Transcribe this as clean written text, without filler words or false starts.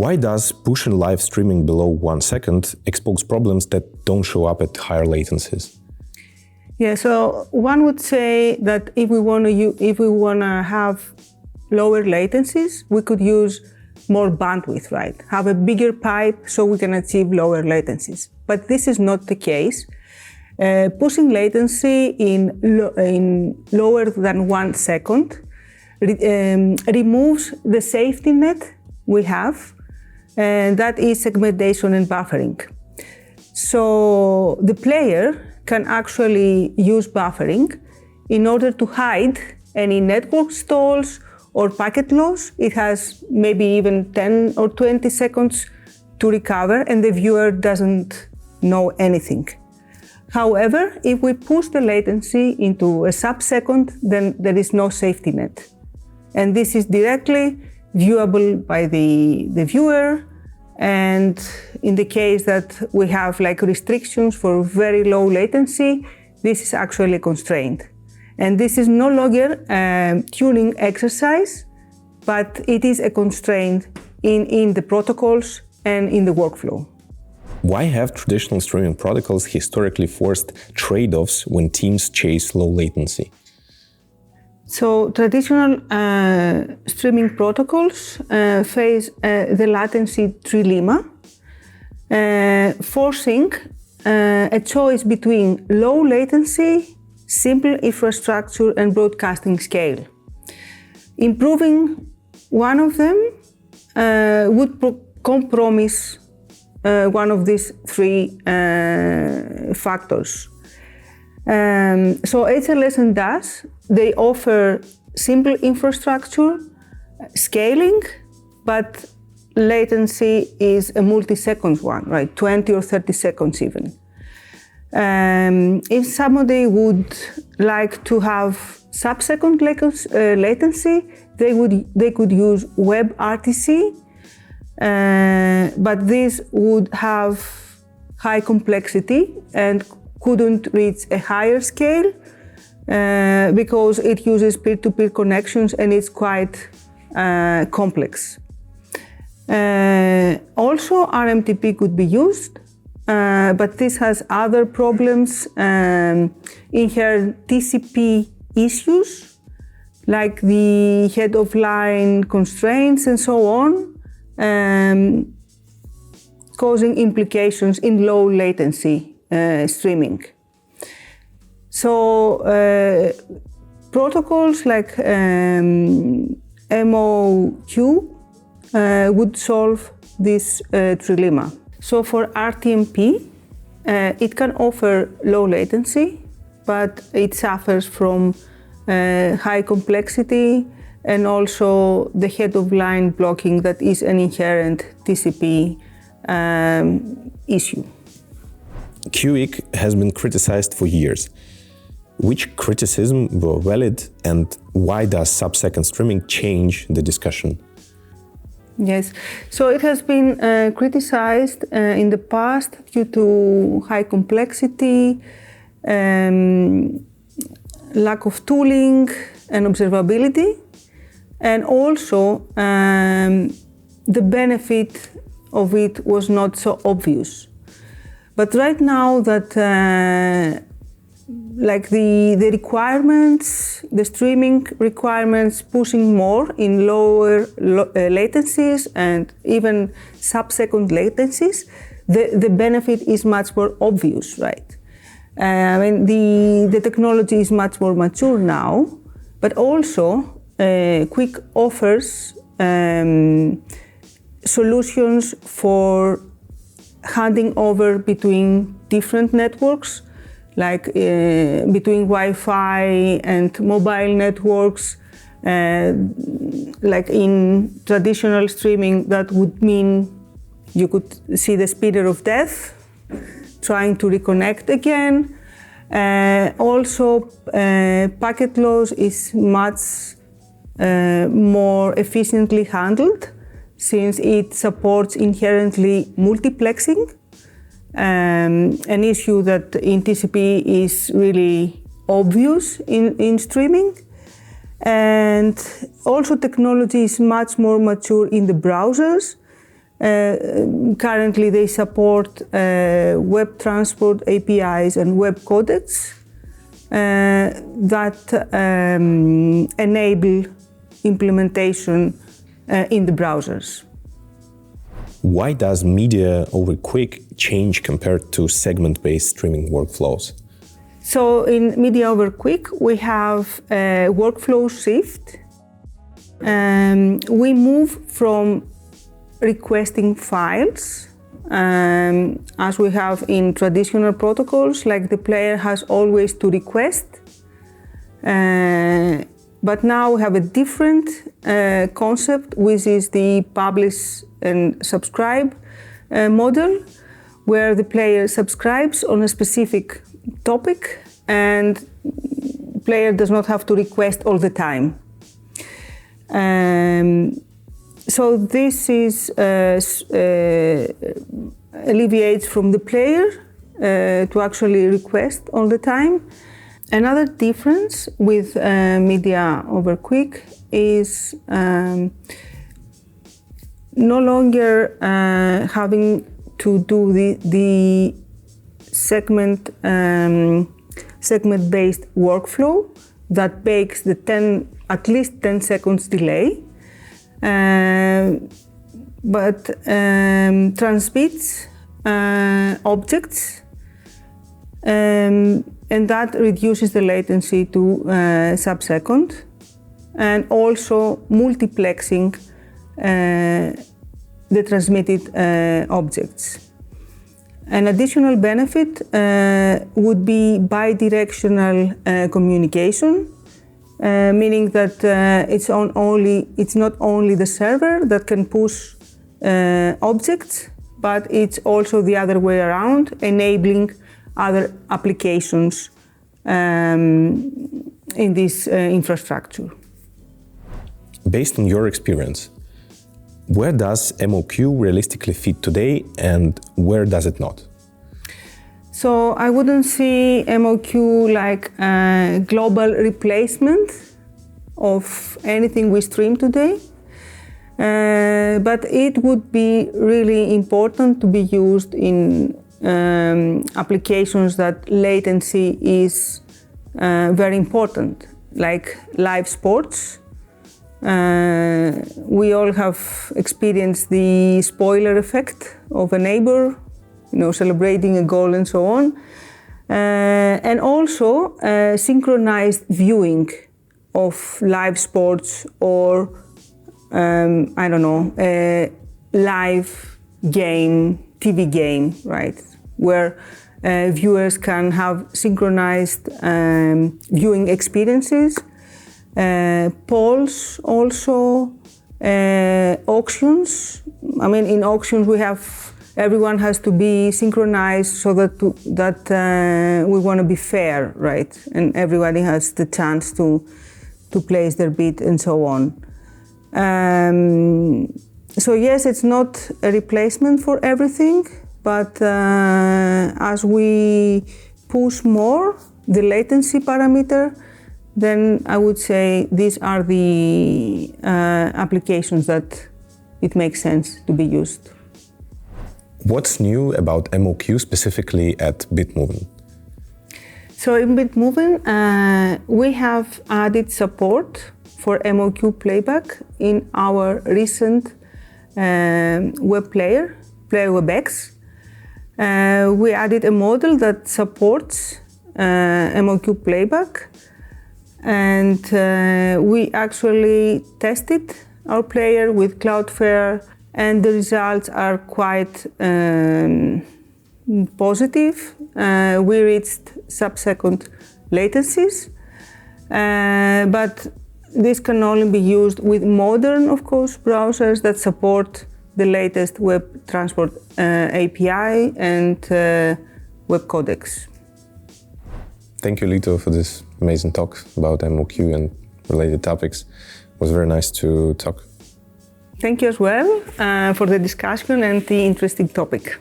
Why does push and live streaming below 1 second expose problems that don't show up at higher latencies? Yeah, so one would say that if we want to have lower latencies, we could use more bandwidth, right? Have a bigger pipe so we can achieve lower latencies. But this is not the case. Pushing latency in lower than 1 second removes the safety net we have, and that is segmentation and buffering. So the player can actually use buffering in order to hide any network stalls or packet loss. It has maybe even 10 or 20 seconds to recover, and the viewer doesn't know anything. However, if we push the latency into a sub-second, then there is no safety net. And this is directly viewable by the viewer. And in the case that we have like restrictions for very low latency, this is actually a constraint. And this is no longer a tuning exercise, but it is a constraint in the protocols and in the workflow. Why have traditional streaming protocols historically forced trade-offs when teams chase low latency? So traditional streaming protocols face the latency trilemma, forcing a choice between low latency, simple infrastructure, and broadcasting scale. Improving one of them would compromise one of these three factors. So HLS and DAS, they offer simple infrastructure, scaling, but latency is a multi-second one, right? 20 or 30 seconds even. If somebody would like to have sub-second latency, they could use WebRTC, but this would have high complexity and couldn't reach a higher scale because it uses peer-to-peer connections and it's quite complex. Also, RMTP could be used, but this has other problems, inherent TCP issues, like the head-of-line constraints and so on, causing implications in low latency streaming. So protocols like MOQ would solve this trilemma. So for RTMP, it can offer low latency, but it suffers from high complexity and also the head-of-line blocking that is an inherent TCP issue. QUIC has been criticized for years. Which criticisms were valid and why does sub-second streaming change the discussion? Yes, so it has been criticized in the past due to high complexity, lack of tooling and observability, and also the benefit of it was not so obvious. But right now that like the requirements, the streaming requirements pushing more in lower latencies and even sub-second latencies, the benefit is much more obvious, right? I mean, the technology is much more mature now, but also QUIC offers solutions for handing over between different networks, like between Wi-Fi and mobile networks. Like in traditional streaming, that would mean you could see the speeder of death, trying to reconnect again. Also, packet loss is much more efficiently handled since it supports inherently multiplexing, an issue that in TCP is really obvious in streaming. And also technology is much more mature in the browsers, Currently, they support WebTransport APIs and WebCodecs that enable implementation in the browsers. Why does media over QUIC change compared to segment-based streaming workflows? So in media over QUIC, we have a workflow shift. We move from requesting files, as we have in traditional protocols, like the player has always to request. But now we have a different concept, which is the publish and subscribe model, where the player subscribes on a specific topic and the player does not have to request all the time. So this is alleviates from the player to actually request all the time. Another difference with media over QUIC is no longer having to do the segment-based workflow that bakes the at least 10 seconds delay, but transmits objects, and that reduces the latency to sub-second, and also multiplexing the transmitted objects. An additional benefit would be bidirectional communication, meaning that it's not only the server that can push objects, but it's also the other way around, enabling other applications in this infrastructure. Based on your experience, where does MOQ realistically fit today and where does it not? So I wouldn't see MOQ like a global replacement of anything we stream today, but it would be really important to be used in applications that latency is very important, like live sports. We all have experienced the spoiler effect of a neighbor, celebrating a goal and so on. And also synchronized viewing of live sports or, I don't know, a live game, TV game, right? Where viewers can have synchronized viewing experiences. Polls also, auctions. I mean, in auctions everyone has to be synchronized so that we want to be fair, right? And everybody has the chance to place their bid and so on. So yes, it's not a replacement for everything, but as we push more the latency parameter, then I would say these are the applications that it makes sense to be used. What's new about MOQ specifically at Bitmovin? So in Bitmovin, we have added support for MOQ playback in our recent web player WebX. We added a model that supports MOQ playback, and we actually tested our player with Cloudflare, and the results are quite positive. We reached sub-second latencies, but this can only be used with modern, of course, browsers that support the latest WebTransport API and WebCodecs. Thank you, Lito, for this amazing talk about MOQ and related topics. It was very nice to talk. Thank you as well for the discussion and the interesting topic.